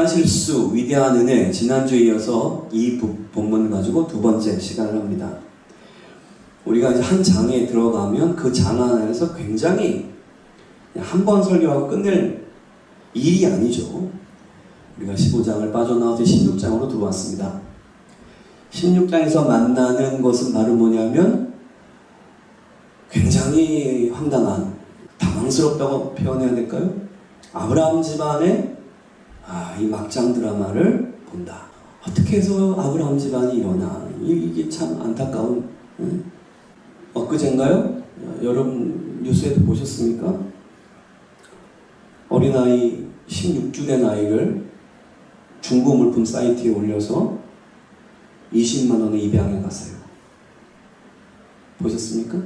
위대한 실수, 위대한 은혜, 지난주에 이어서 이 본문 가지고 두 번째 시간을 합니다. 우리가 이제 한 장에 들어가면 그 장 안에서 굉장히 한 번 설교하고 끝낼 일이 아니죠. 우리가 15장을 빠져나와서 16장으로 들어왔습니다. 16장에서 만나는 것은 바로 뭐냐면 굉장히 황당한, 당황스럽다고 표현해야 될까요? 아브라함 집안의 이 막장 드라마를 본다. 어떻게 해서 아브라함 집안이 일어나? 이게 참 안타까운. 엊그젠가요? 여러분 뉴스에도 보셨습니까? 어린아이 16주 된 아이를 중고 물품 사이트에 올려서 20만 원에 입양해 갔어요. 보셨습니까?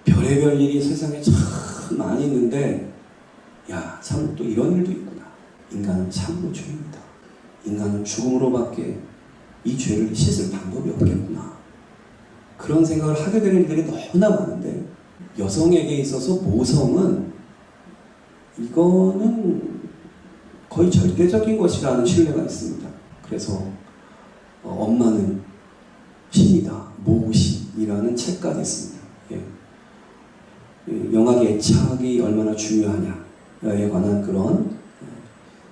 별의별 일이 세상에 참 많이 있는데 참 또 이런 일도 있구나. 인간은 참으로 죄입니다. 인간은 죽음으로밖에 이 죄를 씻을 방법이 없겠구나. 그런 생각을 하게 되는 일들이 너무나 많은데 여성에게 있어서 모성은 이거는 거의 절대적인 것이라는 신뢰가 있습니다. 그래서 엄마는 신이다, 모신이라는 책까지 있습니다. 영아기 애착이 얼마나 중요하냐에 관한 그런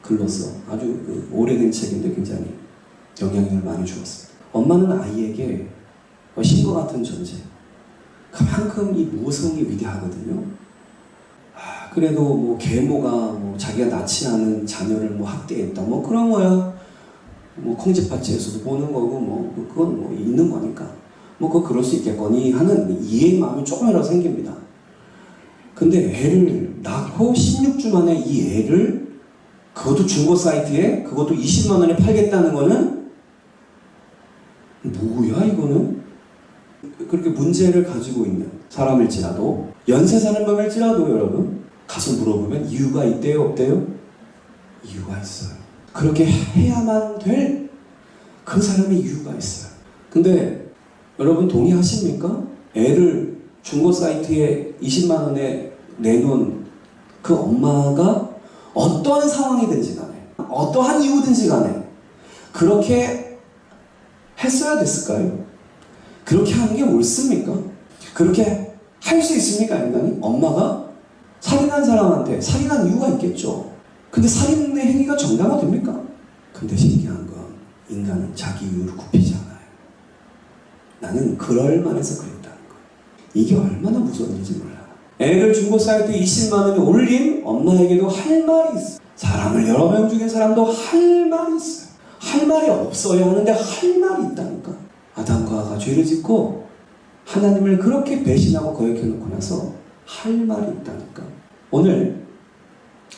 글로서 아주 오래된 책인데 굉장히 영향력을 많이 주었습니다. 엄마는 아이에게 신과 같은 존재. 그만큼 이 모성이 위대하거든요. 그래도 뭐 계모가 자기가 낳지 않은 자녀를 학대했다. 그런 거야. 콩쥐팥쥐에서도 보는 거고 그건 있는 거니까. 그거 그럴 수 있겠거니 하는 이해의 마음이 조금이라도 생깁니다. 근데 애를 낳고 16주 만에 이 애를 그것도 중고 사이트에 그것도 20만 원에 팔겠다는 거는 뭐야 이거는? 그렇게 문제를 가지고 있는 사람일지라도 연쇄살인 범일지라도 여러분 가서 물어보면 이유가 있대요 없대요? 이유가 있어요. 그렇게 해야만 될 그 사람의 이유가 있어요. 근데 여러분 동의하십니까? 애를 중고 사이트에 20만 원에 내놓은 그 엄마가 어떠한 상황이든지 간에 어떠한 이유든지 간에 그렇게 했어야 됐을까요? 그렇게 하는 게 옳습니까? 그렇게 할 수 있습니까 인간이? 엄마가 살인한 사람한테 살인한 이유가 있겠죠. 근데 살인의 행위가 정당화됩니까? 근데 신기한 건 인간은 자기 이유를 굽히지 않아요. 나는 그럴 만해서 그랬다는 거예요. 이게 얼마나 무서운 일인지 몰라요. 애를 중고 사이트에 20만 원에 올린 엄마에게도 할 말이 있어요. 사람을 여러 명 죽인 사람도 할 말이 있어요. 할 말이 없어야 하는데 할 말이 있다니까. 아담과 하와가 죄를 짓고 하나님을 그렇게 배신하고 거역해놓고 나서 할 말이 있다니까. 오늘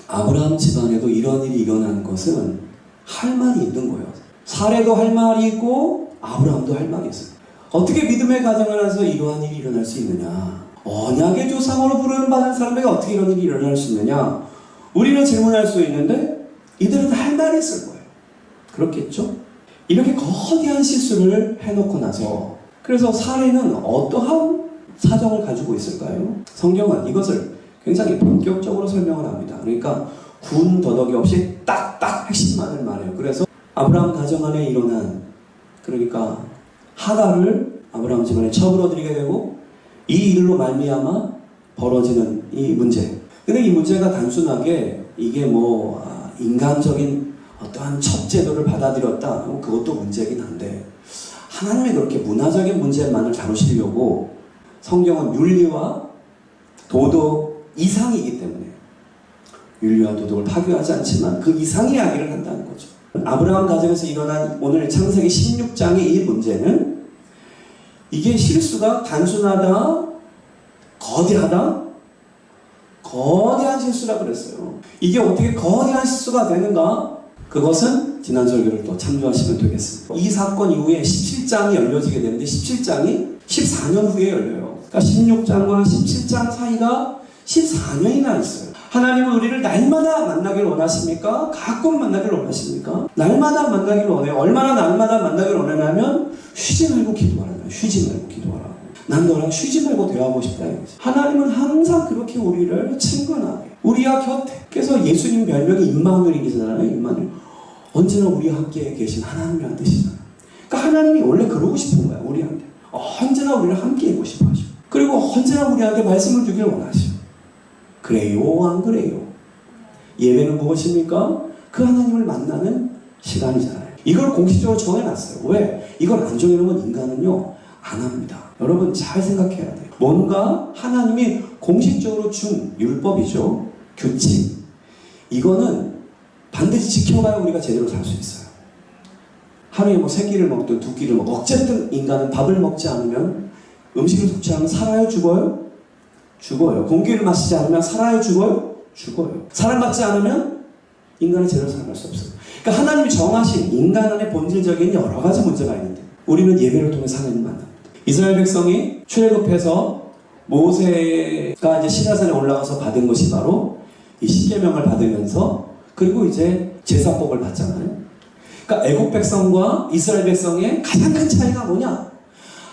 아브라함 집안에도 이런 일이 일어난 것은 할 말이 있는 거예요. 사례도 할 말이 있고 아브라함도 할 말이 있어요. 어떻게 믿음의 가정을 해서 이러한 일이 일어날 수 있느냐? 언약의 조상으로 부름받은 사람에게 어떻게 이런 일이 일어날 수 있느냐? 우리는 질문할 수 있는데 이들은 할 말이 있을 거예요. 그렇겠죠? 이렇게 거대한 실수를 해놓고 나서 그래서 사례는 어떠한 사정을 가지고 있을까요? 성경은 이것을 굉장히 본격적으로 설명을 합니다. 그러니까 군 더덕이 없이 딱딱 핵심만을 말해요. 그래서 아브라함 가정 안에 일어난 그러니까 하갈을 아브라함 집안에 처불어들이게 되고 이 일로 말미암아 벌어지는 이 문제. 근데 이 문제가 단순하게 이게 인간적인 어떠한 첩제도를 받아들였다. 그것도 문제긴 한데 하나님이 그렇게 문화적인 문제만을 다루시려고 성경은 윤리와 도덕 이상이기 때문에 윤리와 도덕을 파괴하지 않지만 그 이상의 이야기를 한다는 거죠. 아브라함 가정에서 일어난 오늘 창세기 16장의 이 문제는 이게 실수가 단순하다, 거대하다, 거대한 실수라 그랬어요. 이게 어떻게 거대한 실수가 되는가? 그것은 지난 설교를 또 참조하시면 되겠습니다. 이 사건 이후에 17장이 열려지게 되는데 17장이 14년 후에 열려요. 그러니까 16장과 17장 사이가 14년이나 있어요. 하나님은 우리를 날마다 만나길 원하십니까? 가끔 만나길 원하십니까? 날마다 만나길 원해요. 얼마나 날마다 만나길 원하냐면 쉬지 말고 기도하라. 쉬지 말고 기도하라. 난 너랑 쉬지 말고 대화하고 싶다 이거지. 하나님은 항상 그렇게 우리를 친근하게 우리와 곁에. 그래서 예수님 별명이 임마누엘이잖아요. 임마누엘. 언제나 우리와 함께 계신 하나님이라는 뜻이잖아요. 그러니까 하나님이 원래 그러고 싶은 거야. 우리한테 언제나 우리를 함께 있고 싶어 하시고, 그리고 언제나 우리한테 말씀을 주길 원하시고. 그래요 안 그래요? 예배는 무엇입니까? 그 하나님을 만나는 시간이잖아요. 이걸 공식적으로 정해놨어요. 왜? 이걸 안 정해놓으면 인간은요 안 합니다. 여러분 잘 생각해야 돼요. 뭔가 하나님이 공식적으로 준 율법이죠. 규칙. 이거는 반드시 지켜가야 우리가 제대로 살 수 있어요. 하루에 뭐 3끼를 먹든 2끼를 먹든 어쨌든 인간은 밥을 먹지 않으면, 음식을 섭취하면 살아요 죽어요? 죽어요. 공기를 마시지 않으면 살아요 죽어요? 죽어요. 사랑받지 않으면 인간은 제대로 살아갈 수 없어요. 그러니까 하나님이 정하신 인간 안에 본질적인 여러 가지 문제가 있는데 우리는 예배를 통해서 하나님을 만납니다. 이스라엘 백성이 출애굽해서 모세가 이제 시내산에 올라가서 받은 것이 바로 이 십계명을 받으면서, 그리고 이제 제사법을 받잖아요. 그러니까 애국 백성과 이스라엘 백성의 가장 큰 차이가 뭐냐?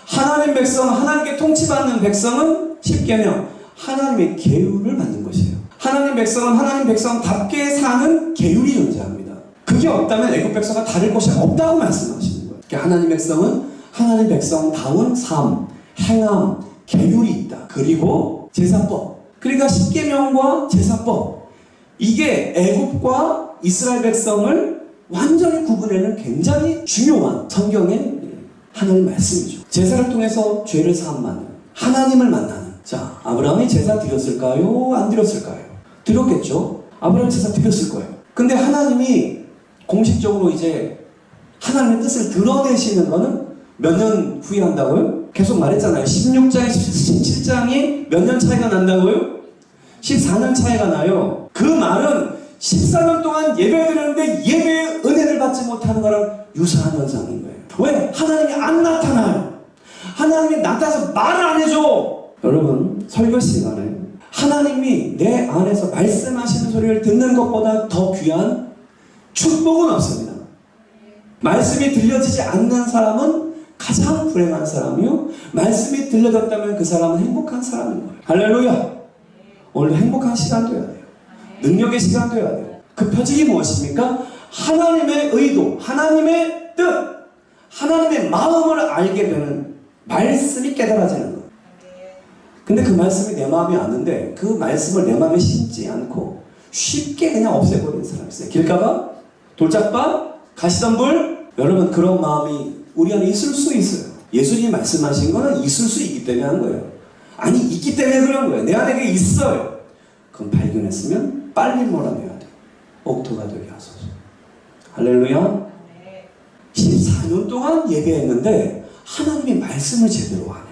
하나님 백성, 하나님께 통치받는 백성은 십계명, 하나님의 계율을 받는 것이에요. 하나님 백성은 하나님 백성답게 사는 계율이 존재합니다. 그게 없다면 애국 백성과 다를 것이 없다고 말씀하시는 거예요. 그러니까 하나님 백성은 하나님 백성다운 삶, 행함, 계율이 있다. 그리고 제사법. 그러니까 십계명과 제사법. 이게 애국과 이스라엘 백성을 완전히 구분해내는 굉장히 중요한 성경의 하나님 말씀이죠. 제사를 통해서 죄를 사함하는, 하나님을 만나는. 자, 아브라함이 제사 드렸을까요? 안 드렸을까요? 드렸겠죠. 아브라함이 제사 드렸을 거예요. 근데 하나님이 공식적으로 이제 하나님의 뜻을 드러내시는 거는 몇 년 후에 한다고요? 계속 말했잖아요. 16장에 17장이 몇 년 차이가 난다고요? 14년 차이가 나요. 그 말은 14년 동안 예배드렸는데 예배의 은혜를 받지 못하는 거랑 유사한 현상인 거예요. 왜? 하나님이 안 나타나요. 하나님이 나타나서 말을 안 해줘. 여러분, 설교 시간에 하나님이 내 안에서 말씀하시는 소리를 듣는 것보다 더 귀한 축복은 없습니다. 말씀이 들려지지 않는 사람은 가장 불행한 사람이요, 말씀이 들려졌다면 그 사람은 행복한 사람인 거예요. 할렐루야. 오늘도 행복한 시간 돼야 돼요. 능력의 시간 돼야 돼요. 그 표징이 무엇입니까? 하나님의 의도, 하나님의 뜻, 하나님의 마음을 알게 되는 말씀이 깨달아지는 거예요. 근데 그 말씀이 내 마음에 왔는데 그 말씀을 내 마음에 심지 않고 쉽게 그냥 없애버리는 사람이 있어요. 길가봐, 돌짝봐, 가시덤불. 여러분, 그런 마음이 우리 안에 있을 수 있어요. 예수님이 말씀하신 거는 있을 수 있기 때문에 한 거예요. 아니, 있기 때문에 그런 거예요. 내 안에 그게 있어요. 그럼 발견했으면 빨리 몰아내야 돼요. 옥토가 되게 하소서. 할렐루야. 14년 동안 예배했는데 하나님의 말씀을 제대로 안 해.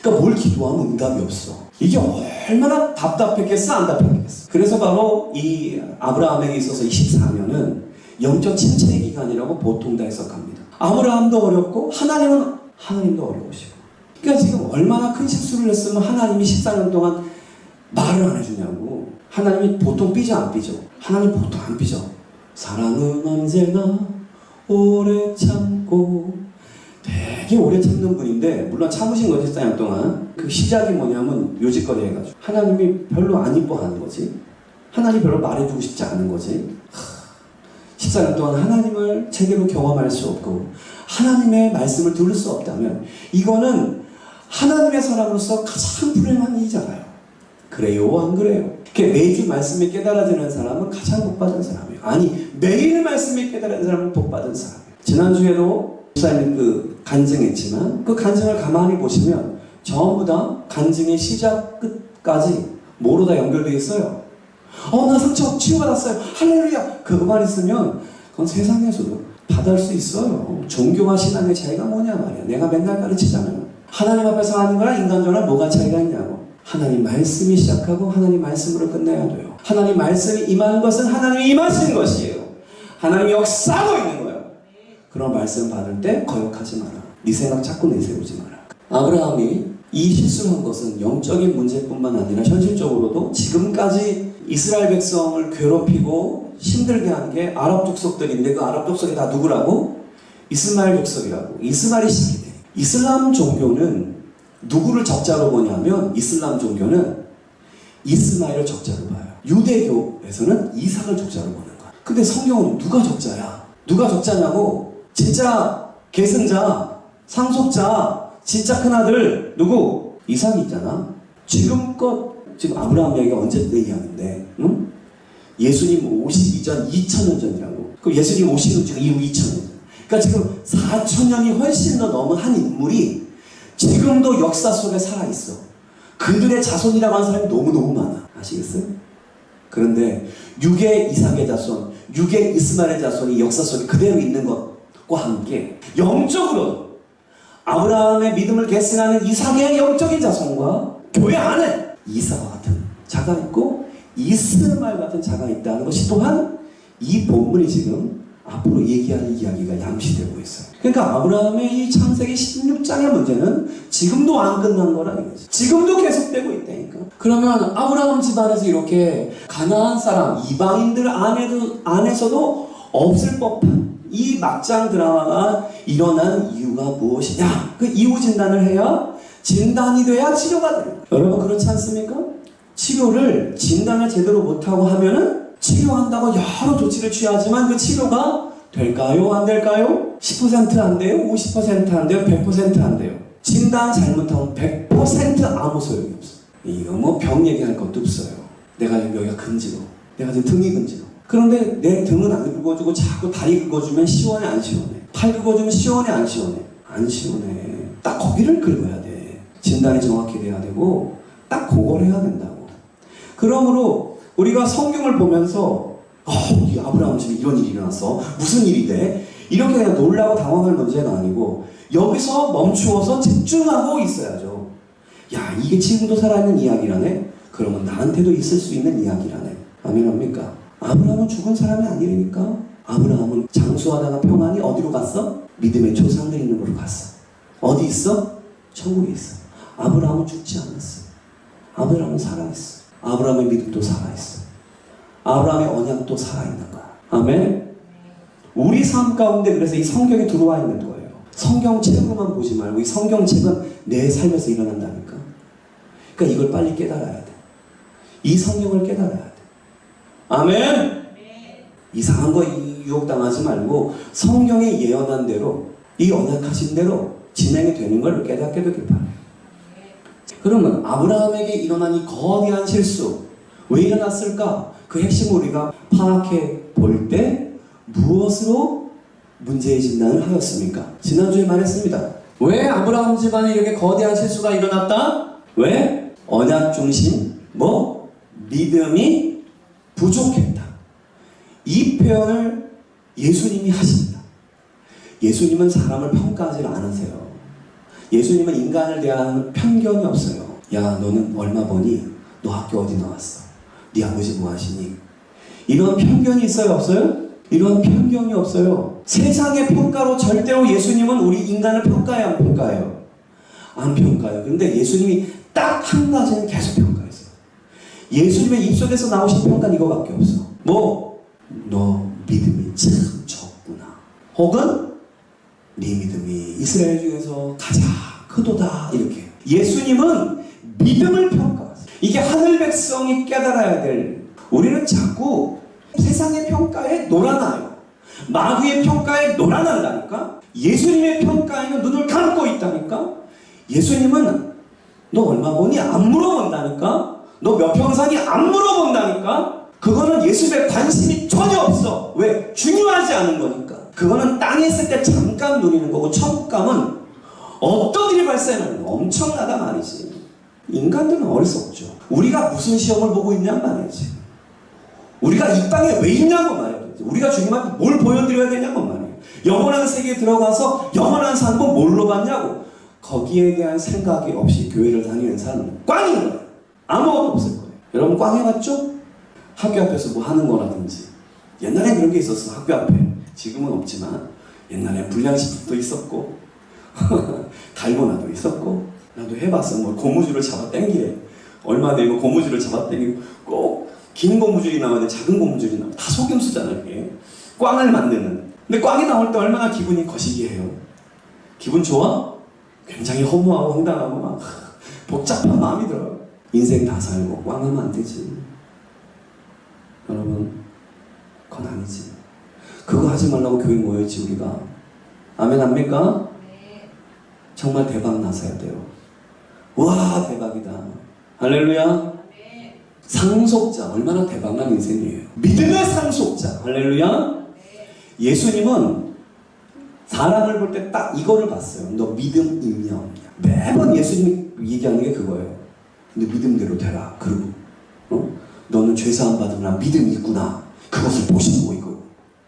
그러니까 뭘 기도하면 응답이 없어. 이게 얼마나 답답했겠어, 안 답답했겠어. 그래서 바로 이 아브라함에게 있어서 24년은 영적 침체의 기간이라고 보통 다 해석합니다. 아브라함도 어렵고 하나님도 어려우시고. 그러니까 지금 얼마나 큰 실수를 했으면 하나님이 14년 동안 말을 안 해주냐고. 하나님이 보통 삐져 안 삐져? 하나님 보통 안 삐져. 사랑은 언제나 오래 참고. 되게 오래 참는 분인데, 물론 참으신 거지 14년 동안. 그 시작이 뭐냐면 요짓거리 해가지고 하나님이 별로 안 이뻐하는 거지. 하나님 별로 말해주고 싶지 않은 거지. 14년 동안 하나님을 제대로 경험할 수 없고 하나님의 말씀을 들을 수 없다면 이거는 하나님의 사람으로서 가장 불행한 일이잖아요. 그래요 안 그래요? 매주 말씀이 깨달아지는 사람은 가장 복받은 사람이에요. 아니, 매일 말씀이 깨달아지는 사람은 복받은 사람이에요. 지난주에도 목사님 간증했지만 그 간증을 가만히 보시면 전부 다 간증의 시작 끝까지 뭐로 다 연결되어 있어요. 나 상처 치유받았어요. 할렐루야. 그거만 있으면 그건 세상에서도 받을 수 있어요. 종교와 신앙의 차이가 뭐냐 말이야. 내가 맨날 가르치잖아요. 하나님 앞에서 하는 거랑 인간적으로는 뭐가 차이가 있냐고. 하나님 말씀이 시작하고 하나님 말씀으로 끝내야 돼요. 하나님 말씀이 임하는 것은 하나님이 임하시는 것이에요. 하나님이 역사하고 있는 거예요. 그런 말씀 받을 때 거역하지 마라. 네 생각 자꾸 내세우지 마라. 아브라함이 이 실수를 한 것은 영적인 문제뿐만 아니라 현실적으로도 지금까지 이스라엘 백성을 괴롭히고 힘들게 한 게 아랍 족속들인데, 그 아랍 족속이 다 누구라고? 이스마엘 족속이라고. 이스마엘이 시키대. 이슬람 종교는 누구를 적자로 보냐면 이슬람 종교는 이스마엘을 적자로 봐요. 유대교에서는 이삭을 적자로 보는 거야. 근데 성경은 누가 적자야? 누가 적자냐고? 진짜 계승자, 상속자, 진짜 큰아들 누구? 이삭이 있잖아. 지금 아브라함 얘기가 언제 때 이야기인데, 응? 예수님 오시기 전 2000년 전이라고. 그럼 예수님 오시는 지금 이후 2000년. 그러니까 지금 4000년이 훨씬 더 넘은 한 인물이 지금도 역사 속에 살아있어. 그들의 자손이라고 하는 사람이 너무너무 많아. 아시겠어요? 그런데 육의 이삭의 자손, 육의 이스마엘의 자손이 역사 속에 그대로 있는 것과 함께 영적으로 아브라함의 믿음을 계승하는 이삭의 영적인 자손과 교회 안에 이사와 같은 자가 있고 이스마엘 같은 자가 있다는 것이 또한 이 본문이 지금 앞으로 얘기하는 이야기가 양시되고 있어요. 그러니까 아브라함의 이 창세기 16장의 문제는 지금도 안 끝난 거라는 거지. 지금도 계속되고 있다니까. 그러면 아브라함 집안에서 이렇게 가나안 사람, 이방인들 안에서도 없을 법한 이 막장 드라마가 일어난 이유가 무엇이냐? 그 이유 진단을 해야 진단이 돼야 치료가 돼요. 여러분 그렇지 않습니까? 치료를 진단을 제대로 못하고 하면은 치료한다고 여러 조치를 취하지만 그 치료가 될까요? 안 될까요? 10% 안 돼요? 50% 안 돼요? 100% 안 돼요? 진단 잘못하면 100% 아무 소용이 없어. 이거 뭐 병 얘기할 것도 없어요. 내가 여기가 근지러워. 내가 지금 등이 근지러워. 그런데 내 등은 안 긁어주고 자꾸 다리 긁어주면 시원해 안 시원해? 팔 긁어주면 시원해 안 시원해? 안 시원해. 딱 거기를 긁어야 돼. 진단이 정확히 돼야 되고 딱 그걸 해야 된다고. 그러므로 우리가 성경을 보면서 이 아브라함 집에 이런 일이 일어났어. 무슨 일이 돼? 이렇게 그냥 놀라고 당황할 문제가 아니고 여기서 멈추어서 집중하고 있어야죠. 야, 이게 지금도 살아있는 이야기라네? 그러면 나한테도 있을 수 있는 이야기라네. 아멘합니까? 아브라함은 죽은 사람이 아니라니까. 아브라함은 장수하다가 평안히 어디로 갔어? 믿음의 조상들 있는 곳으로 갔어. 어디 있어? 천국에 있어. 아브라함은 죽지 않았어. 아브라함은 살아있어. 아브라함의 믿음도 살아있어. 아브라함의 언약도 살아있는 거야. 아멘? 우리 삶 가운데 그래서 이 성경에 들어와 있는 거예요. 성경책으로만 보지 말고 이 성경책은 내 삶에서 일어난다니까. 그러니까 이걸 빨리 깨달아야 돼. 이 성경을 깨달아야 돼. 아멘? 이상한 거 유혹당하지 말고 성경에 예언한 대로 이 언약하신 대로 진행이 되는 걸 깨닫게 되길 바라요. 그러면 아브라함에게 일어난 이 거대한 실수 왜 일어났을까? 그 핵심을 우리가 파악해 볼 때 무엇으로 문제의 진단을 하였습니까? 지난주에 말했습니다. 왜 아브라함 집안에 이렇게 거대한 실수가 일어났다? 왜? 언약 중심, 믿음이 부족했다. 이 표현을 예수님이 하십니다. 예수님은 사람을 평가하지 않으세요. 예수님은 인간을 대하는 편견이 없어요. 야, 너는 얼마 버니? 너 학교 어디 나왔어? 네 아버지 뭐 하시니? 이런 편견이 있어요? 없어요? 이런 편견이 없어요. 세상의 평가로 절대로 예수님은 우리 인간을 평가해요? 안 평가해요? 안 평가해요. 그런데 예수님이 딱 한 가지는 계속 평가했어요. 예수님의 입속에서 나오신 평가는 이거밖에 없어. 너 믿음이 참 적구나. 혹은 네 믿음이 이스라엘 중에서 가장 크도다. 이렇게. 예수님은 믿음을 평가하세요. 이게 하늘 백성이 깨달아야 될. 우리는 자꾸 세상의 평가에 놀아나요. 마귀의 평가에 놀아난다니까. 예수님의 평가에는 눈을 감고 있다니까. 예수님은 너 얼마 버니? 안 물어본다니까. 너 몇 평 사니? 안 물어본다니까. 그거는 예수님의 관심이 전혀 없어. 왜? 중요하지 않은 거니까. 그거는 땅에 있을 때 잠깐 누리는 거고 천국감은 어떤 일이 발생하는 거 엄청나다 말이지. 인간들은 어릴 수 없죠. 우리가 무슨 시험을 보고 있냔 말이지. 우리가 이 땅에 왜 있냐고 말이지. 우리가 주님한테 뭘 보여드려야 되냐고 말이에요. 영원한 세계에 들어가서 영원한 삶은 뭘로 받냐고. 거기에 대한 생각이 없이 교회를 다니는 사람은 꽝인 거예요. 아무것도 없을 거예요. 여러분 꽝 해봤죠? 학교 앞에서 뭐 하는 거라든지. 옛날에 그런 게 있었어. 학교 앞에. 지금은 없지만 옛날에 불량식품도 있었고 달고나도 있었고. 나도 해봤어. 뭐 고무줄을 잡아 당기래. 얼마 되고 고무줄을 잡아 당기고 꼭 긴 고무줄이 나오는데 작은 고무줄이 나와. 다 속임수잖아 이게. 꽝을 만드는. 근데 꽝이 나올 때 얼마나 기분이 거시기해요. 기분 좋아? 굉장히 허무하고 황당하고 막 복잡한 마음이 들어요. 인생 다 살고 꽝하면 안 되지. 여러분, 그건 아니지. 그거 하지 말라고 교회 모였지 우리가. 아멘 합니까? 정말 대박 나서야 돼요. 와, 대박이다. 할렐루야. 상속자, 얼마나 대박난 인생이에요. 믿음의 상속자. 할렐루야. 예수님은 사람을 볼 때 딱 이거를 봤어요. 너 믿음 있냐 없냐. 매번 예수님이 얘기하는 게 그거예요. 너 믿음대로 되라. 그리고 너는 죄사함 받으나 믿음이 있구나. 그것을 보시고 이거.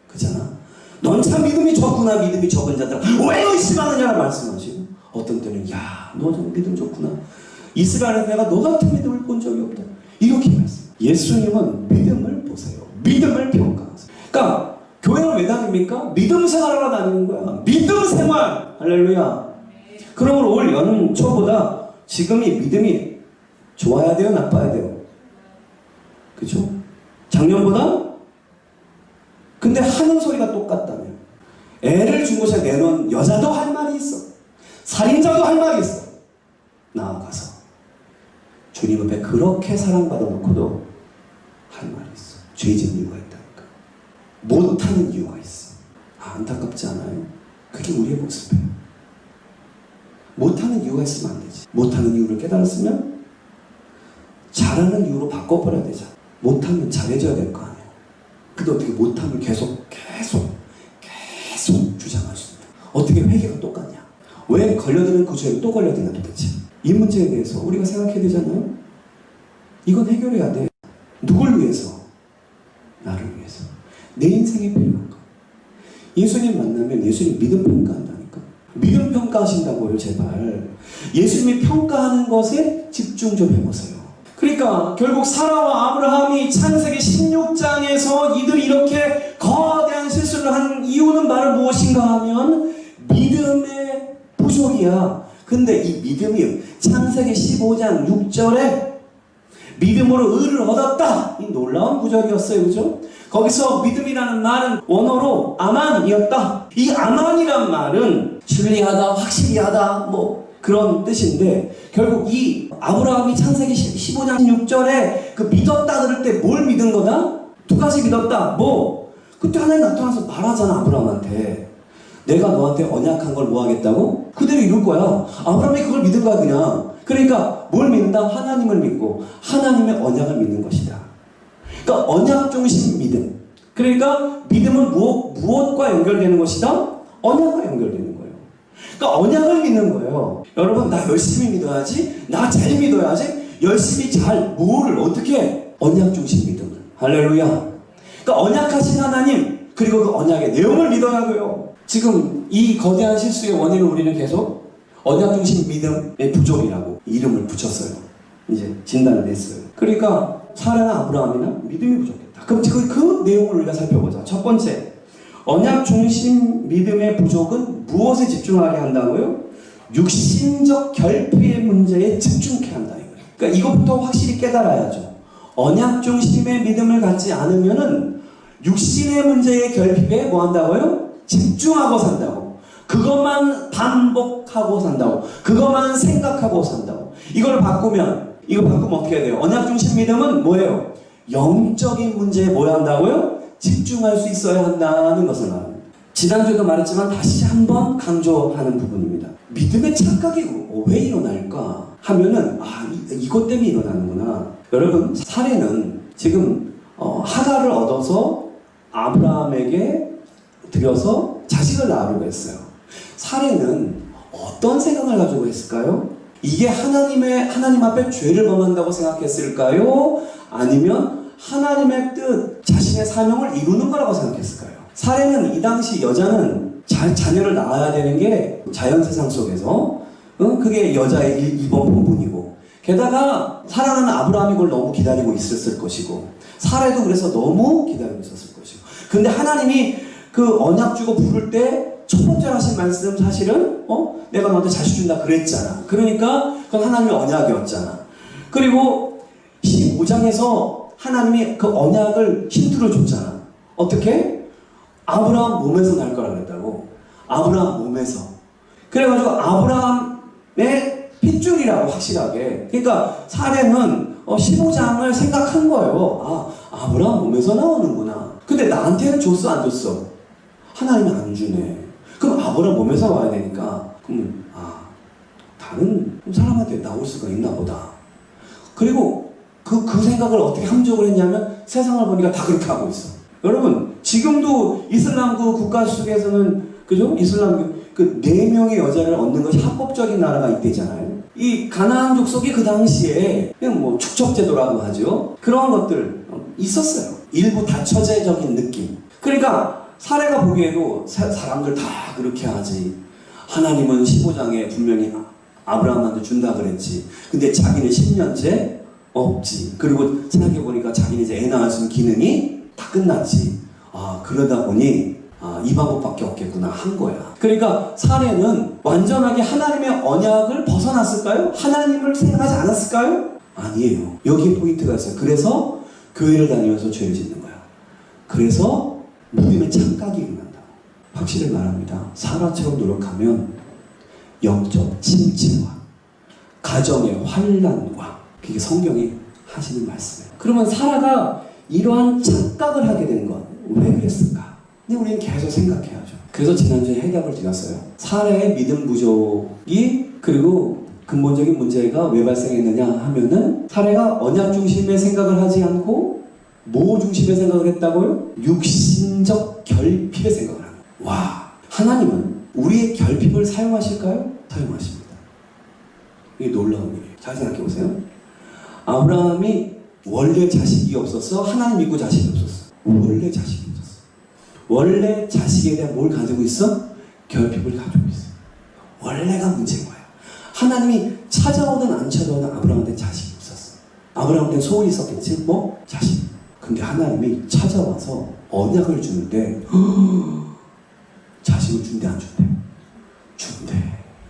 그잖아. 넌 참 믿음이 적구나. 믿음이 적은 자들아 왜 의심하느냐고 말씀하시고, 어떤 때는 야, 너 좀 믿음 좋구나. 이스라엘에 내가 너 같은 믿음을 본 적이 없다. 이렇게 말씀. 예수님은 믿음을 보세요. 믿음을 평가하세요. 그러니까 교회를 왜 다닙니까? 믿음 생활하러 다니는 거야. 믿음 생활. 할렐루야. 그러므로 올 여름 초보다 지금이 믿음이 좋아야 돼요? 나빠야 돼요? 그죠? 작년보다? 근데 하는 소리가 똑같다면, 애를 준 곳에 내놓은 여자도 할 말이 있어. 살인자도 할 말이 있어. 나아가서 주님 앞에 그렇게 사랑받아 놓고도 할 말이 있어. 죄 지은 이유가 있다니까. 못하는 이유가 있어. 안타깝지 않아요? 그게 우리의 모습이에요. 못하는 이유가 있으면 안 되지. 못하는 이유를 깨달았으면 잘하는 이유로 바꿔버려야 되잖아. 못하면 잘해줘야 될 거 아니에요. 근데 어떻게 못함을 계속 주장할 수 있냐. 어떻게 회개가 똑같냐. 왜 걸려드는 그 죄를 또 걸려드냐 도대체. 이 문제에 대해서 우리가 생각해야 되잖아요. 이건 해결해야 돼. 누굴 위해서? 나를 위해서. 내 인생에 필요한 거. 예수님 만나면 예수님 믿음 평가한다니까. 믿음 평가하신다고요, 제발. 예수님이 평가하는 것에 집중 좀 해보세요. 그러니까 결국 사라와 아브라함이 창세기 16장에서 이들이 이렇게 거대한 실수를 한 이유는 바로 무엇인가 하면 믿음의 부족이야. 근데 이 믿음이 창세기 15장 6절에 믿음으로 의를 얻었다. 이 놀라운 구절이었어요. 그죠? 거기서 믿음이라는 말은 원어로 아만이었다. 이 아만이란 말은 신뢰하다, 확실히 하다, 뭐 그런 뜻인데, 결국 이 아브라함이 창세기 15장 6절에 그 믿었다 그럴 때 뭘 믿은 거다? 두 가지 믿었다. 뭐? 그때 하나님 나타나서 말하잖아, 아브라함한테. 내가 너한테 언약한 걸 뭐 하겠다고? 그대로 이룰 거야. 아브라함이 그걸 믿은 거야, 그냥. 그러니까 뭘 믿는다? 하나님을 믿고 하나님의 언약을 믿는 것이다. 그러니까 언약 중심 믿음. 그러니까 믿음은 무엇과 연결되는 것이다? 언약과 연결되는 거예요. 그러니까 언약을 믿는 거예요. 여러분, 나 열심히 믿어야지, 나 잘 믿어야지, 열심히 잘 뭐를 어떻게? 언약 중심 믿음을. 할렐루야. 그러니까 언약하신 하나님, 그리고 그 언약의 내용을 믿어야 돼요. 지금 이 거대한 실수의 원인을 우리는 계속 언약 중심 믿음의 부족이라고 이름을 붙였어요. 이제 진단을 냈어요. 그러니까 사라나 아브라함이나 믿음이 부족했다. 그럼 그 내용을 우리가 살펴보자. 첫 번째, 언약 중심 믿음의 부족은 무엇에 집중하게 한다고요? 육신적 결핍의 문제에 집중케 한다. 그러니까 이것부터 확실히 깨달아야죠. 언약 중심의 믿음을 갖지 않으면은 육신의 문제의 결핍에 뭐 한다고요? 집중하고 산다고. 그것만 반복하고 산다고. 그것만 생각하고 산다고. 이거 바꾸면 어떻게 해야 돼요? 언약 중심 믿음은 뭐예요? 영적인 문제에 뭐 한다고요? 집중할 수 있어야 한다는 것을 말합니다. 지난주에도 말했지만 다시 한번 강조하는 부분입니다. 믿음의 착각이 왜 일어날까 하면은 이것 때문에 일어나는구나. 여러분, 사례는 지금 하가를 얻어서 아브라함에게 드려서 자식을 낳으려고 했어요. 사례는 어떤 생각을 가지고 했을까요? 이게 하나님 앞에 죄를 범한다고 생각했을까요? 아니면 하나님의 뜻, 자신의 사명을 이루는 거라고 생각했을까요? 사례는 이 당시 여자는 자녀를 낳아야 되는 게 자연세상 속에서 그게 여자의 2번 본분이고, 게다가 사랑하는 아브라함이 그걸 너무 기다리고 있었을 것이고, 사례도 그래서 너무 기다리고 있었을 것이고. 근데 하나님이 그 언약 주고 부를 때 첫 번째 하신 말씀 사실은 내가 너한테 자식 준다 그랬잖아. 그러니까 그건 하나님의 언약이었잖아. 그리고 15장에서 하나님이 그 언약을 힌트를 줬잖아. 어떻게? 아브라함 몸에서 날 거라 그랬다고. 아브라함 몸에서. 그래가지고 아브라함 핏줄이라고 확실하게. 그러니까 사례는 15장을 생각한 거예요. 아브라함 몸에서 나오는구나. 근데 나한테는 줬어 안 줬어? 하나님은 안 주네. 그럼 아브라함 몸에서 와야 되니까 그럼 다른 사람한테 나올 수가 있나 보다. 그리고 그 생각을 어떻게 함정을 했냐면 세상을 보니까 다 그렇게 하고 있어. 여러분 지금도 이슬람교 국가 속에서는 그죠? 이슬람교 그 4명의 여자를 얻는 것이 합법적인 나라가 있대잖아요. 이 가나안 족속이 그 당시에 그냥 뭐 축적제도라고 하죠. 그런 것들 있었어요. 일부 다처제적인 느낌. 그러니까 사례가 보기에도 사람들 다 그렇게 하지. 하나님은 15장에 분명히 아브라함한테 준다 그랬지. 근데 자기는 10년째 없지. 그리고 생각해보니까 자기는 이제 애 낳을 수 있는 기능이 다 끝났지. 그러다 보니 이 방법밖에 없겠구나 한 거야. 그러니까 사례는 완전하게 하나님의 언약을 벗어났을까요? 하나님을 생각하지 않았을까요? 아니에요. 여기에 포인트가 있어요. 그래서 교회를 다니면서 죄를 짓는 거야. 그래서 믿음의 착각이 일어난다. 확실히 말합니다. 사라처럼 노력하면 영적 침체와 가정의 환난과 그게 성경이 하시는 말씀이에요. 그러면 사라가 이러한 착각을 하게 된 건 왜 그랬을까? 근데 우리는 계속 생각해야죠. 그래서 지난주에 해답을 드렸어요. 사례의 믿음 부족이 그리고 근본적인 문제가 왜 발생했느냐 하면은 사례가 언약 중심의 생각을 하지 않고 뭐 중심의 생각을 했다고요? 육신적 결핍의 생각을 하는 거예요. 와, 하나님은 우리의 결핍을 사용하실까요? 사용하십니다. 이게 놀라운 일이에요. 잘 생각해 보세요. 아브라함이 원래 자식이 없었어? 하나님 믿고 자식이 없었어? 원래 자식이 없었어. 원래 자식에 대한 뭘 가지고 있어? 결핍을 가지고 있어. 원래가 문제인 거야. 하나님이 찾아오든 안 찾아오든 아브라함한테 자식이 없었어. 아브라함한테 소원이 있었겠지? 뭐? 자식. 근데 하나님이 찾아와서 언약을 주는데 자식을 준대 안 준대? 준대.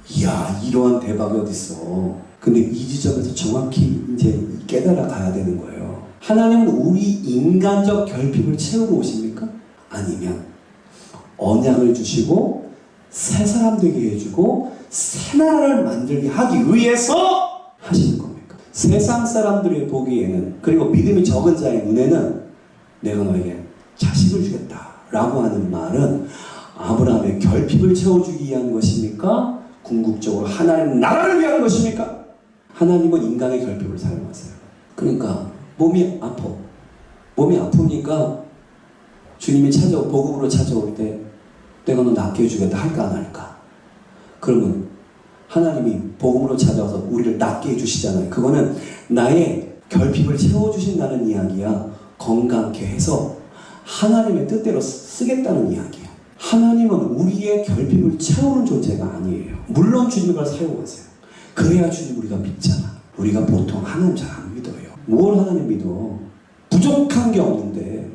이야, 이러한 대박이 어딨어. 근데 이 지점에서 정확히 이제 깨달아 가야 되는 거예요. 하나님은 우리 인간적 결핍을 채우러 오십니까? 아니면 언약을 주시고 새 사람 되게 해주고 새 나라를 만들게 하기 위해서 하시는 겁니까? 세상 사람들이 보기에는, 그리고 믿음이 적은 자의 눈에는 내가 너에게 자식을 주겠다 라고 하는 말은 아브라함의 결핍을 채워주기 위한 것입니까? 궁극적으로 하나님 나라를 위한 것입니까? 하나님은 인간의 결핍을 사용하세요. 그러니까 몸이 아파. 몸이 아프니까 주님이 복음으로 찾아올 때 내가 너 낫게 해주겠다 할까 안 할까? 그러면 하나님이 복음으로 찾아와서 우리를 낫게 해주시잖아요. 그거는 나의 결핍을 채워주신다는 이야기야. 건강케 해서 하나님의 뜻대로 쓰겠다는 이야기야. 하나님은 우리의 결핍을 채우는 존재가 아니에요. 물론 주님을 사용하세요. 그래야 주님 우리가 믿잖아. 우리가 보통 하나님 잘 안 믿어요. 뭘 하나님 믿어? 부족한 게 없는데.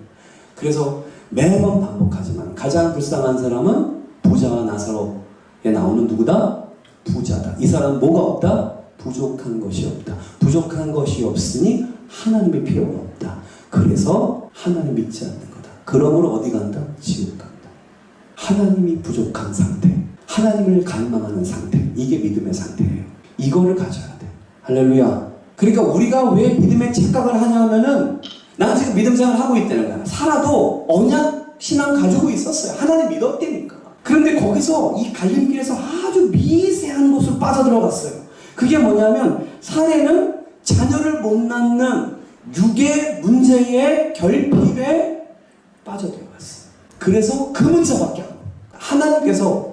그래서 매번 반복하지만 가장 불쌍한 사람은 부자와 나사로에 나오는 누구다? 부자다. 이 사람은 뭐가 없다? 부족한 것이 없다. 부족한 것이 없으니 하나님이 필요가 없다. 그래서 하나님 믿지 않는 거다. 그러므로 어디 간다? 지옥 간다. 하나님이 부족한 상태, 하나님을 갈망하는 상태, 이게 믿음의 상태예요. 이거를 가져야 돼. 할렐루야. 그러니까 우리가 왜 믿음의 착각을 하냐 하면은 난 지금 믿음 생활을 하고 있다는 거야. 살아도 언약 신앙 가지고 있었어요. 하나님 믿었다니까. 그런데 거기서 이 갈림길에서 아주 미세한 곳으로 빠져들어갔어요. 그게 뭐냐면 사례는 자녀를 못 낳는 육의 문제의 결핍에 빠져들어갔어요. 그래서 그 문제밖에 안 돼요. 하나님께서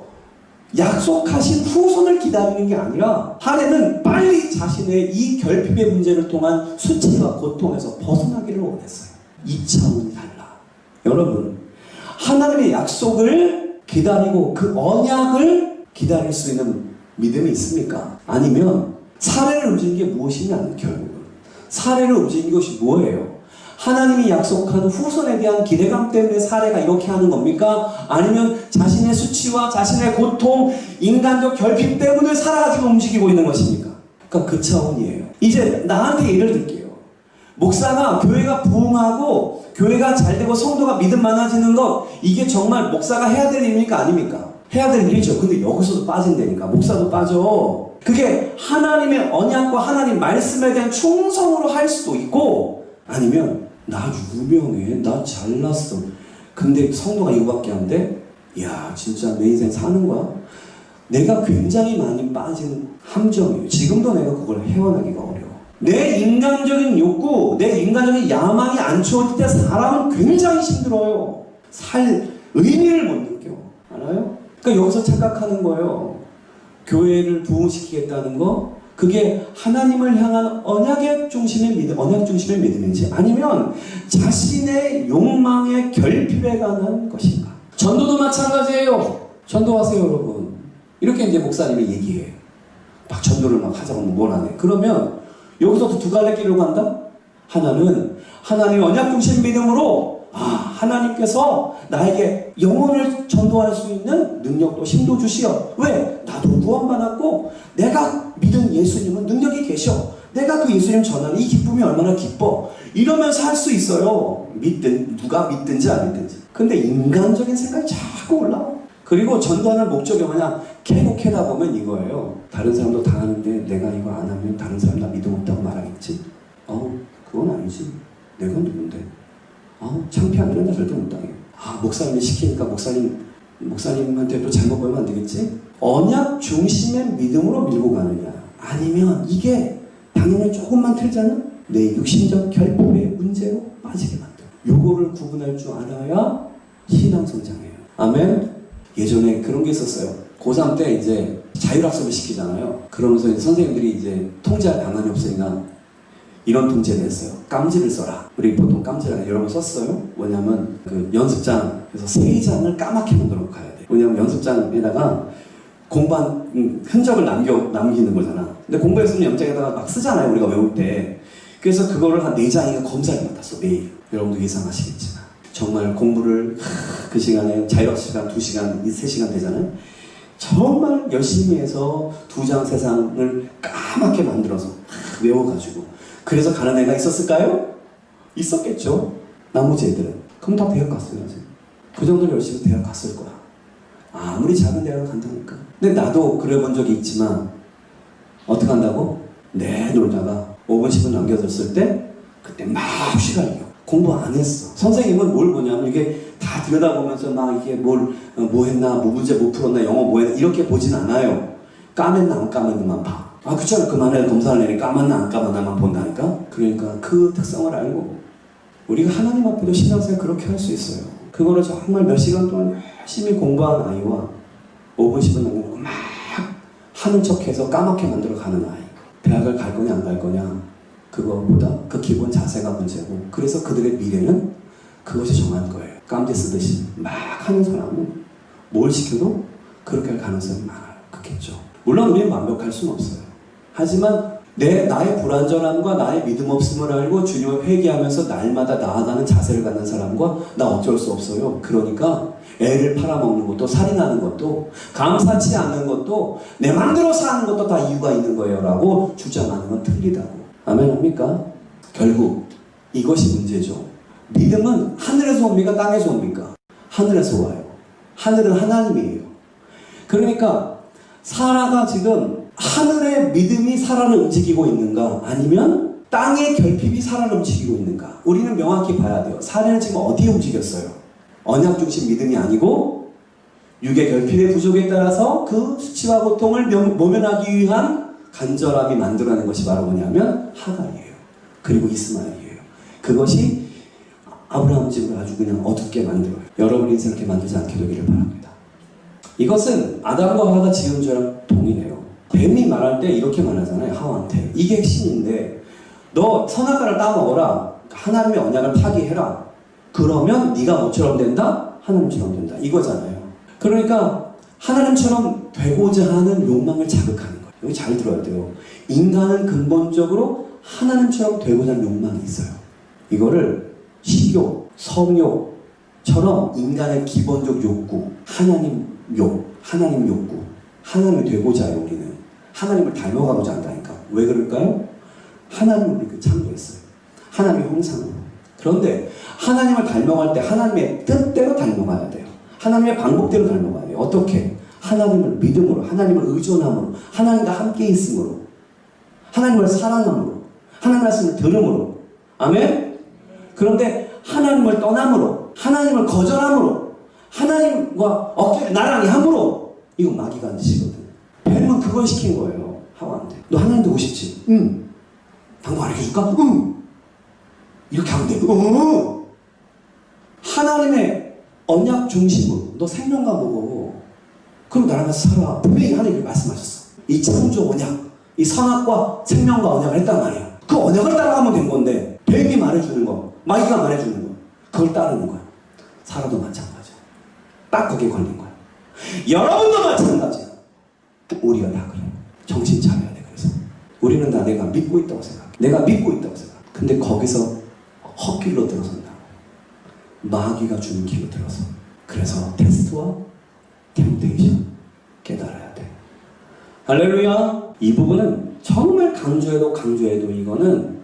약속하신 후손을 기다리는 게 아니라 하나님은 빨리 자신의 이 결핍의 문제를 통한 수치와 고통에서 벗어나기를 원했어요. 이 차원이 달라. 여러분, 하나님의 약속을 기다리고 그 언약을 기다릴 수 있는 믿음이 있습니까? 아니면 사례를 움직이는 게 무엇이냐는, 결국은 사례를 움직이는 것이 뭐예요? 하나님이 약속한 후손에 대한 기대감 때문에 사례가 이렇게 하는 겁니까? 아니면 자신의 수치와 자신의 고통, 인간적 결핍 때문에 살아가지고 움직이고 있는 것입니까? 그러니까 그 차원이에요. 이제 나한테 예를 들게요. 목사가 교회가 부흥하고 교회가 잘되고 성도가 믿음 많아지는 것, 이게 정말 목사가 해야 될 일입니까? 아닙니까? 해야 될 일이죠. 근데 여기서도 빠진다니까. 목사도 빠져. 그게 하나님의 언약과 하나님 말씀에 대한 충성으로 할 수도 있고, 아니면 나 유명해, 나 잘났어, 근데 성도가 이거밖에 안 돼? 야, 진짜 내 인생 사는 거야? 내가 굉장히 많이 빠진 함정이에요. 지금도 내가 그걸 헤어나기가 어려워. 내 인간적인 욕구, 내 인간적인 야망이 안 채워질 때 사람은 굉장히 힘들어요. 살 의미를 못 느껴. 알아요? 그러니까 여기서 착각하는 거예요. 교회를 부흥시키겠다는 거, 그게 하나님을 향한 언약 중심의 믿음인지, 아니면 자신의 욕망의 결핍에 관한 것인가. 전도도 마찬가지예요. 전도하세요, 여러분. 이렇게 이제 목사님이 얘기해요. 막 전도를 막 하자고 뭘 하네. 그러면 여기서도 두 갈래 길로 간다? 하나는 하나님의 언약 중심 믿음으로, 하나님께서 나에게 영혼을 전도할 수 있는 능력도 힘도 주시어. 왜? 나도 구원받았고 내가 믿은 예수님은 능력이 계셔. 내가 그 예수님 전하는 이 기쁨이 얼마나 기뻐. 이러면서 할 수 있어요. 누가 믿든지 안 믿든지. 근데 인간적인 생각이 자꾸 올라와. 그리고 전도하는 목적이 뭐냐? 캐다 보면 이거예요. 다른 사람도 다 하는데 내가 이거 안 하면 다른 사람 나 믿음 없다고 말하겠지? 그건 아니지. 내가 누군데? 창피한 일은 절대 못 당해. 목사님이 시키니까 목사님한테 또 잘못 보면 안 되겠지? 언약 중심의 믿음으로 밀고 가느냐, 아니면 이게 당연히 조금만 틀자면 내 육신적 결핍의 문제로 빠지게 만들어. 요거를 구분할 줄 알아야 신앙 성장해요. 아멘. 예전에 그런 게 있었어요. 고3 때 이제 자율학습을 시키잖아요. 그러면서 이제 선생님들이 이제 통제할 방안이 없으니까 이런 통제를 했어요. 깜지를 써라. 우리 보통 깜지를 여러 번 썼어요. 뭐냐면 그 연습장에서 3장을 까맣게 만들어 가야 돼. 왜냐면 연습장에다가 공부한 흔적을 남기는 거잖아. 근데 공부했으면 연장에다가 막 쓰잖아요, 우리가 외울 때. 그래서 그거를 한 4장이가 검사를 맡았어, 매일. 여러분도 예상하시겠지만. 정말 공부를 그 시간에 자율학습 시간 2시간, 3시간 되잖아요. 정말 열심히 해서 2장, 3장을 까맣게 만들어서 외워가지고. 그래서 가는 애가 있었을까요? 있었겠죠. 나머지 애들은. 그럼 다 대학 갔어요. 그 정도로 열심히 대학 갔을 거야. 아무리 작은 대학을 간다니까. 근데 나도 그래 본 적이 있지만 어떻게 한다고? 놀다가 5분 10분 남겨뒀을 때 그때 막 시간이요. 공부 안 했어. 선생님은 뭘 보냐면 이게 다 들여다보면서 막 이게 뭐 했나, 뭐 문제 못 풀었나, 영어 뭐 했나 이렇게 보진 않아요. 까맸나 안 까맸나만 봐. 그렇잖아. 그만해 검사를 내니 까맣나 안 까맣나만 본다니까. 그러니까 그 특성을 알고 우리가 하나님 앞에도 신앙생활 그렇게 할 수 있어요. 그거를 정말 몇 시간 동안 열심히 공부한 아이와 5분 10분 남겨놓고 막 하는 척해서 까맣게 만들어 가는 아이. 대학을 갈 거냐 안 갈 거냐, 그거보다 그 기본 자세가 문제고, 그래서 그들의 미래는 그것이 정한 거예요. 깜지 쓰듯이 막 하는 사람은 뭘 시켜도 그렇게 할 가능성이 많아요. 그렇겠죠. 물론 우리는 완벽할 수는 없어요. 하지만 나의 불완전함과 나의 믿음 없음을 알고 주님을 회개하면서 날마다 나아가는 자세를 갖는 사람과 나 어쩔 수 없어요. 그러니까 애를 팔아먹는 것도, 살인하는 것도, 감사치 않는 것도, 내 맘대로 사는 것도 다 이유가 있는 거예요 라고 주장하는 건 틀리다고. 아멘 합니까? 결국 이것이 문제죠. 믿음은 하늘에서 옵니까? 땅에서 옵니까? 하늘에서 와요. 하늘은 하나님이에요. 그러니까 사라가 지금 하늘의 믿음이 사라를 움직이고 있는가, 아니면 땅의 결핍이 사라를 움직이고 있는가. 우리는 명확히 봐야 돼요. 사라는 지금 어디에 움직였어요? 언약 중심 믿음이 아니고 육의 결핍의 부족에 따라서 그 수치와 고통을 모면하기 위한 간절함이 만들어낸 것이 바로 뭐냐면 하갈이에요. 그리고 이스마엘이에요. 그것이 아브라함 집을 아주 그냥 어둡게 만들어요. 여러분 인생 그렇게 만들지 않게 되기를 바랍니다. 이것은 아담과 하와가 지은 죄랑 동일해요. 뱀이 말할 때 이렇게 말하잖아요. 하와한테. 이게 핵심인데, 너 선악과를 따먹어라. 하나님의 언약을 파기해라. 그러면 네가 뭐처럼 된다? 하나님처럼 된다. 이거잖아요. 그러니까 하나님처럼 되고자 하는 욕망을 자극하는 거예요. 여기 잘 들어야 돼요. 인간은 근본적으로 하나님처럼 되고자 하는 욕망이 있어요. 이거를 식욕, 성욕처럼 인간의 기본적 욕구, 하나님 욕구, 하나님이 되고자 해요. 우리는 하나님을 닮아가고자 한다니까. 왜 그럴까요? 하나님을 이렇게 창조했어요. 하나님의 형상으로. 그런데 하나님을 닮아갈 때 하나님의 뜻대로 닮아가야 돼요. 하나님의 방법대로 닮아가야 돼요. 어떻게? 하나님을 믿음으로, 하나님을 의존함으로, 하나님과 함께 있음으로, 하나님을 사랑함으로, 하나님 말씀을 들음으로. 아멘? 그런데 하나님을 떠남으로, 하나님을 거절함으로, 하나님과 어깨를 나란히 함으로, 이건 마귀가 한 짓이거든. 뱀은 그걸 시킨 거예요, 하와한테. 너 하나님 되고 싶지? 응. 당구 가르쳐줄까? 응. 이렇게 하면 돼. 응. 하나님의 언약 중심으로 너 생명과 먹어. 그럼 나랑 같이 살아. 분명히 하나님이 말씀하셨어. 이 창조 언약, 이 선악과 생명과 언약을 했단 말이야. 그 언약을 따라가면 된 건데 뱀이 말해주는 거, 마귀가 말해주는 거, 그걸 따르는 거야. 살아도 마찬가지야. 딱 거기에 걸린 거야. 여러분도 마찬가지야. 우리가 다 그래. 정신 차려야 돼. 그래서 우리는 다 내가 믿고 있다고 생각해. 내가 믿고 있다고 생각해. 근데 거기서 헛길로 들어선다. 마귀가 주는 길로 들어서. 그래서 테스트와 템테이션 깨달아야 돼. 할렐루야. 이 부분은 정말 강조해도 이거는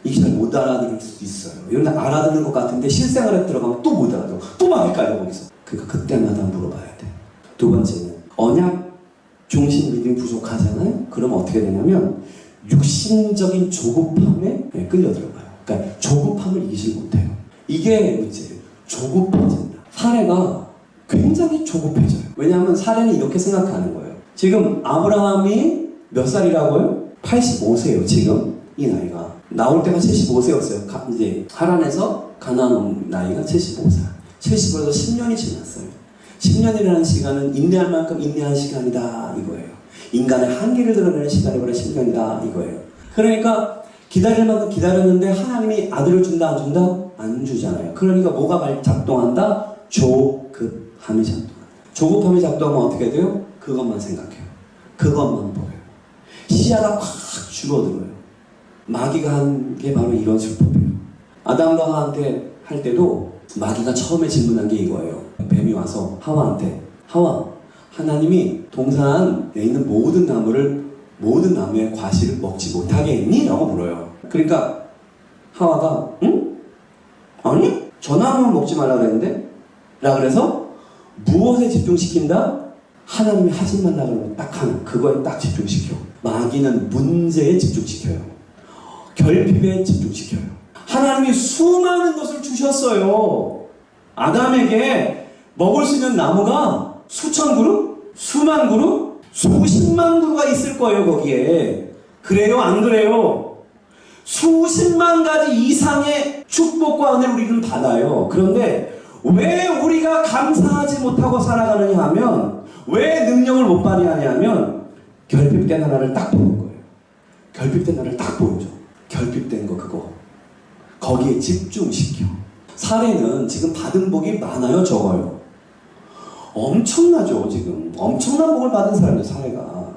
이게 잘 못 알아들을 수도 있어요. 이런 데 알아듣는 것 같은데 실생활에 들어가면 또 못 알아들어. 또 마귀 깔려 거기서. 그러니까 그때마다 물어봐야 돼. 두 번째는 언약 중심 믿음이 부족하잖아요. 그럼 어떻게 되냐면 육신적인 조급함에 끌려 들어가요. 그러니까 조급함을 이기지 못해요. 이게 문제예요. 조급해진다. 사례가 굉장히 조급해져요. 왜냐하면 사례는 이렇게 생각하는 거예요. 지금 아브라함이 몇 살이라고요? 85세예요. 지금 이 나이가 나올 때가 75세였어요. 이제 하란에서 가나안 온 나이가 75살. 75에서 10년이 지났어요. 10년이라는 시간은 인내할 만큼 인내한 시간이다 이거예요. 인간의 한계를 드러내는 시간이 바로 10년이다 이거예요. 그러니까 기다릴 만큼 기다렸는데 하나님이 아들을 준다 안 준다? 안 주잖아요. 그러니까 뭐가 작동한다? 조급함이 작동한다. 조급함이 작동하면 어떻게 돼요? 그것만 생각해요. 그것만 보여요. 시야가 확 줄어들어요. 마귀가 한 게 바로 이런 술법이에요. 아담과 하와한테 할 때도 마귀가 처음에 질문한 게 이거예요. 뱀이 와서 하와한테, 하와, 하나님이 동산에 있는 모든 나무의 과실을 먹지 못하게 했니? 라고 물어요. 그러니까 하와가 응? 아니? 저 나무는 먹지 말라 그랬는데? 라 그래서 무엇에 집중시킨다? 하나님이 하지 말라 그러면 딱 하나, 그거에 딱 집중시켜. 마귀는 문제에 집중시켜요. 결핍에 집중시켜요. 하나님이 수많은 것을 주셨어요. 아담에게 먹을 수 있는 나무가 수천 그루? 수만 그루? 수십만 그루가 있을 거예요, 거기에. 그래요? 안 그래요? 수십만 가지 이상의 축복과 은혜를 우리는 받아요. 그런데 왜 우리가 감사하지 못하고 살아가느냐 하면, 왜 능력을 못 발휘하냐 하면, 결핍된 하나를 딱 보는 거예요. 결핍된 하나를 딱 보여줘. 결핍된 거 그거. 거기에 집중시켜. 사례는 지금 받은 복이 많아요, 적어요? 엄청나죠, 지금. 엄청난 복을 받은 사람들 사례가.